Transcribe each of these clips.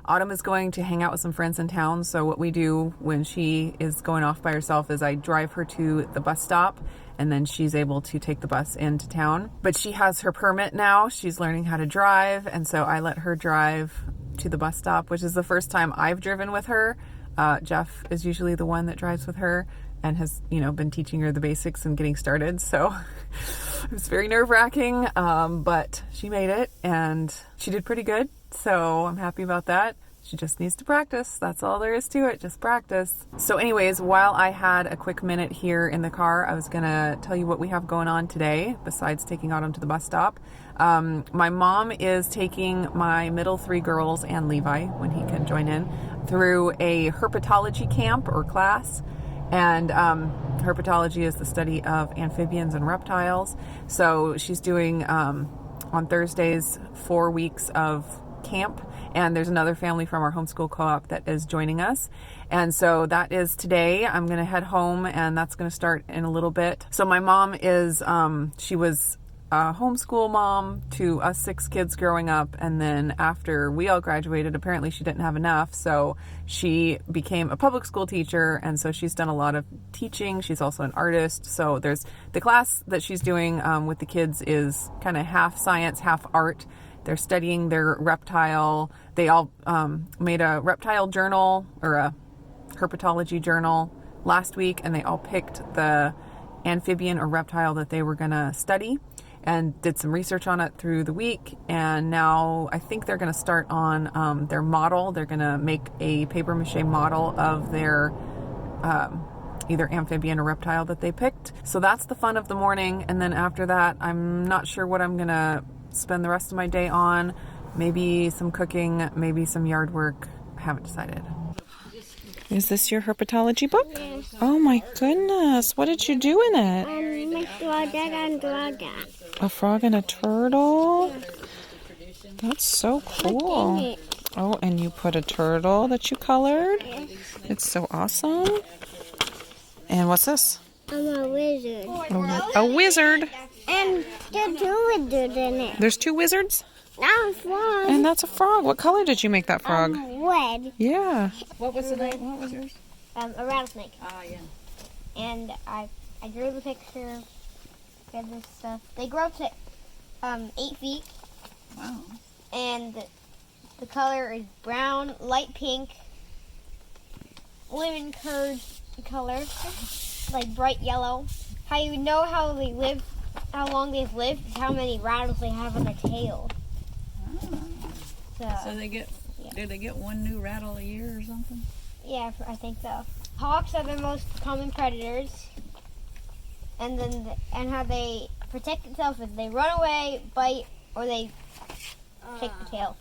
Autumn is going to hang out with some friends in town, so what we do when she is going off by herself is I drive her to the bus stop, and then she's able to take the bus into town. But she has her permit now. She's learning how to drive, and so I let her drive to the bus stop, which is the first time I've driven with her. Jeff is usually the one that drives with her and has, been teaching her the basics and getting started. So it was very nerve-wracking, but she made it and she did pretty good. So I'm happy about that. She just needs to practice. That's all there is to it. Just practice. So anyways, while I had a quick minute here in the car, I was going to tell you what we have going on today besides taking Autumn to the bus stop. My mom is taking my middle 3 girls and Levi, when he can join in, through a herpetology camp or class. And herpetology is the study of amphibians and reptiles. So she's doing on Thursdays 4 weeks of camp, and there's another family from our homeschool co-op that is joining us, and so that is today. I'm gonna head home, and that's gonna start in a little bit. So my mom is she was a homeschool mom to us 6 kids growing up, and then after we all graduated, apparently she didn't have enough, so she became a public school teacher, and so she's done a lot of teaching. She's also an artist. So there's the class that she's doing with the kids is kind of half science, half art. They're studying their reptile. They all made a reptile journal or a herpetology journal last week, and they all picked the amphibian or reptile that they were going to study and did some research on it through the week. And now I think they're going to start on their model. They're going to make a paper mache model of their either amphibian or reptile that they picked. So that's the fun of the morning. And then after that, I'm not sure what I'm going to spend the rest of my day on. Maybe some cooking, maybe some yard work. I haven't decided. Is this your herpetology book? Yes. Oh my goodness, what did you do in it? A frog and a turtle? That's so cool. Oh, and you put a turtle that you colored? Yes. It's so awesome. And what's this? I'm a wizard. A wizard? And there's 2 wizards in it. There's 2 wizards? That's one. And that's a frog. What color did you make that frog? Red. Yeah. What was the name? What was yours? A rattlesnake. Ah, yeah. And I drew the picture. Did this stuff. They grow up to 8 feet. Wow. And the color is brown, light pink, lemon curd color, like bright yellow. How you know how they live, how long they've lived, is how many rattles they have on their tail. So they get, do they get 1 new rattle a year or something? Yeah, I think so. Hawks are the most common predators, and then how they protect themselves is they run away, bite, or they shake the tail.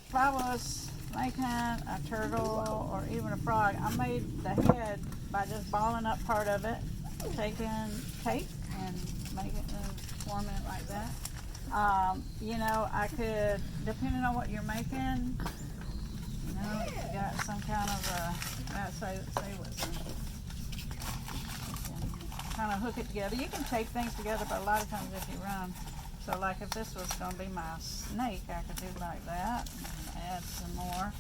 If I was making a turtle or even a frog, I made the head by just balling up part of it, taking tape and making it, forming it like that. I could, depending on what you're making, if you got some kind of say what's in it. Kind of hook it together. You can tape things together, but a lot of times if you run, so like if this was going to be my snake, I could do like that and add some more.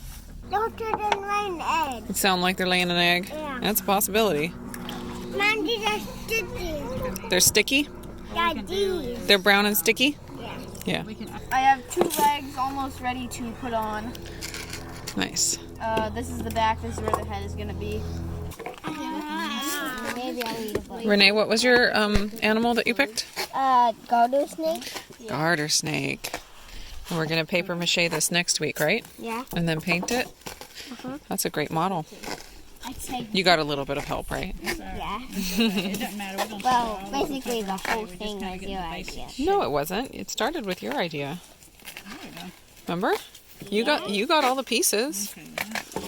Those children lay an egg. It sounds like they're laying an egg. Yeah. That's a possibility. Mom, these are sticky. They're sticky? Yeah, these. They're brown and sticky? Yeah. Yeah. I have 2 legs almost ready to put on. Nice. This is the back. This is where the head is going to be. Maybe I'll eat a bite. Renee, what was your animal that you picked? Garter snake. Garter snake. And we're going to paper mache this next week, right? Yeah. And then paint it? That's a great model. You got a little bit of help, right? Yeah. It doesn't matter. We don't Well, basically the whole thing was your idea. No, it wasn't. It started with your idea. Remember? You got all the pieces.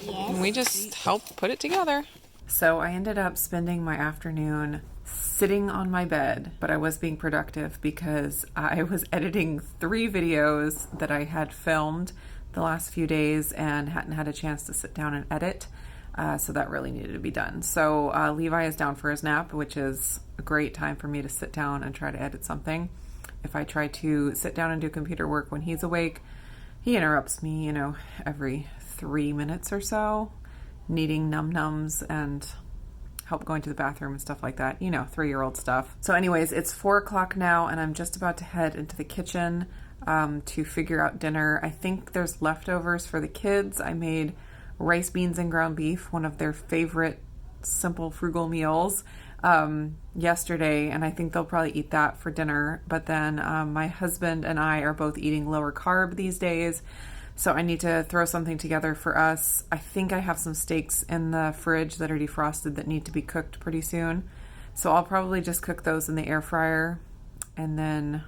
And we just helped put it together. So I ended up spending my afternoon sitting on my bed, but I was being productive because I was editing 3 videos that I had filmed the last few days and hadn't had a chance to sit down and edit. So that really needed to be done. So Levi is down for his nap, which is a great time for me to sit down and try to edit something. If I try to sit down and do computer work when he's awake, He interrupts me, you know, every 3 minutes or so, needing num-nums and help going to the bathroom and stuff like that. You know, 3-year-old stuff. So anyways, it's 4 o'clock now, and I'm just about to head into the kitchen to figure out dinner. I think there's leftovers for the kids. I made rice, beans, and ground beef, one of their favorite simple, frugal meals, yesterday, and I think they'll probably eat that for dinner. But then my husband and I are both eating lower carb these days, so I need to throw something together for us. I think I have some steaks in the fridge that are defrosted that need to be cooked pretty soon, so I'll probably just cook those in the air fryer and then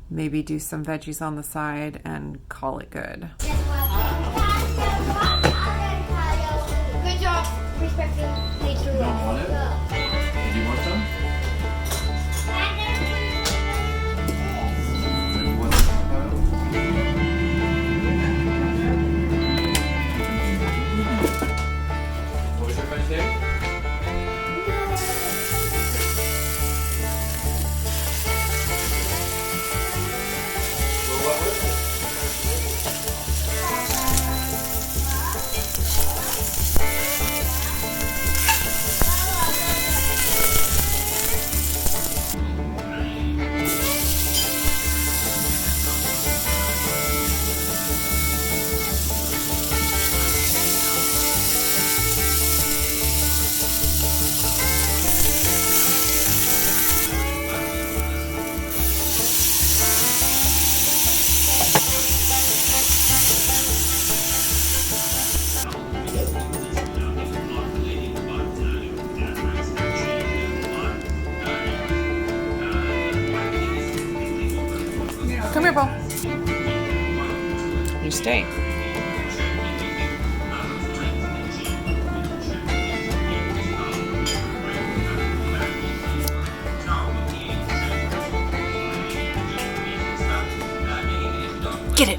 maybe do some veggies on the side and call it good. Good job respecting nature. You don't want it? Do you want some? Do you want some, Kyle? What was your friend's name? Well, what was it? Come here, Bo. You stay. Get it.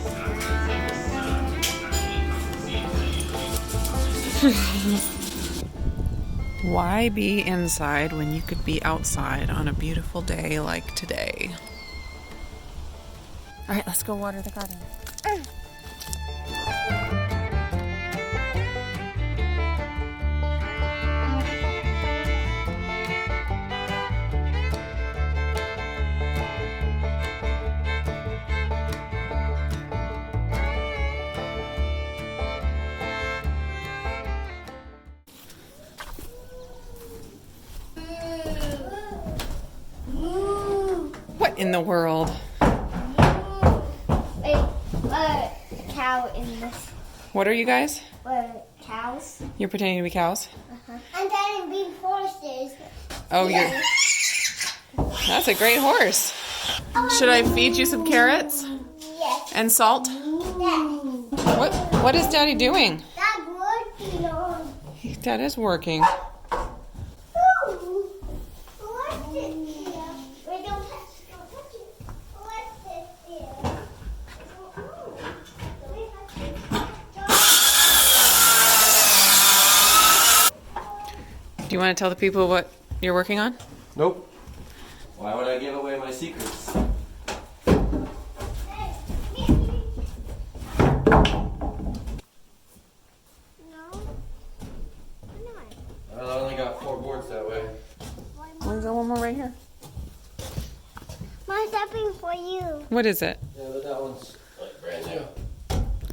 Why be inside when you could be outside on a beautiful day like today? All right, let's go water the garden. What in the world? A cow in this. What are you guys? Cows. You're pretending to be cows? I'm trying to be horses. Oh, you're... That's a great horse. Should I feed you some carrots Yes. and salt? Yes. What is Daddy doing? That's working on. Dad is working. Ooh. What's it here? Wait, don't touch it. What's it here? Do you want to tell the people what you're working on? Nope. Why would I give away my secrets? Well, I only got 4 boards that way. There's one more right here. Mine's something for you. What is it? Yeah, but that one's like brand new.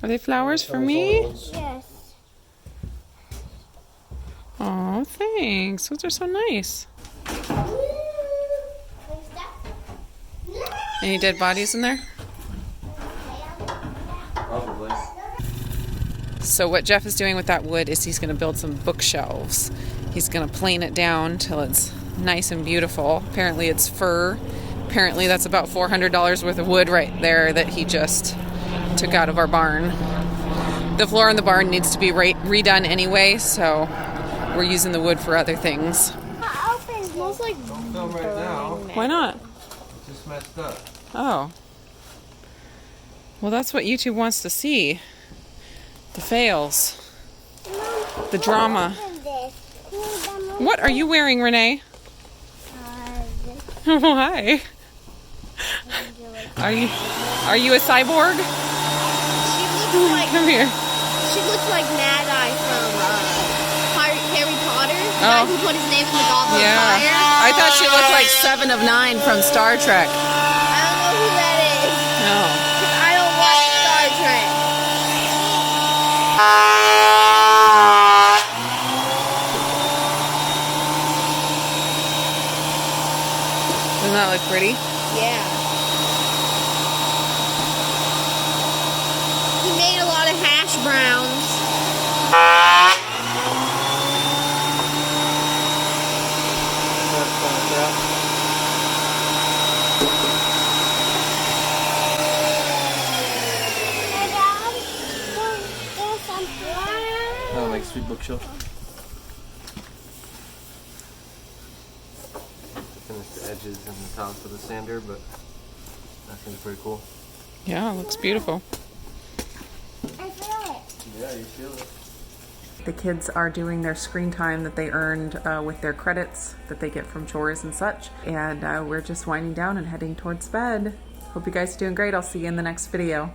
Are they flowers for Those me? older ones. Yes. Oh, thanks. Those are so nice. Any dead bodies in there? Probably. So what Jeff is doing with that wood is he's going to build some bookshelves. He's going to plane it down till it's nice and beautiful. Apparently it's fir. Apparently that's about $400 worth of wood right there that he just took out of our barn. The floor in the barn needs to be redone anyway, so we're using the wood for other things. Open. Smells like Don't film right now. Why not? It's just messed up. Oh. Well, that's what YouTube wants to see. The fails. The drama. What are you wearing, Renee? Why? Are you a cyborg? Come here. She looks like Mad Eye from Harry Potter. The Oh. guy who put his name in the Goblet of Yeah. Fire. I thought she looked like 7 of 9 from Star Trek. I don't know who that is. No. 'Cause I don't watch Star Trek. Doesn't that look pretty? Yeah. He made a lot of hash browns. Oh, like sweet bookshelf. Finish the edges and the tops with a sander, but that seems pretty cool. Yeah, it looks beautiful. I feel it. Yeah, you feel it. The kids are doing their screen time that they earned with their credits that they get from chores and such. And we're just winding down and heading towards bed. Hope you guys are doing great. I'll see you in the next video.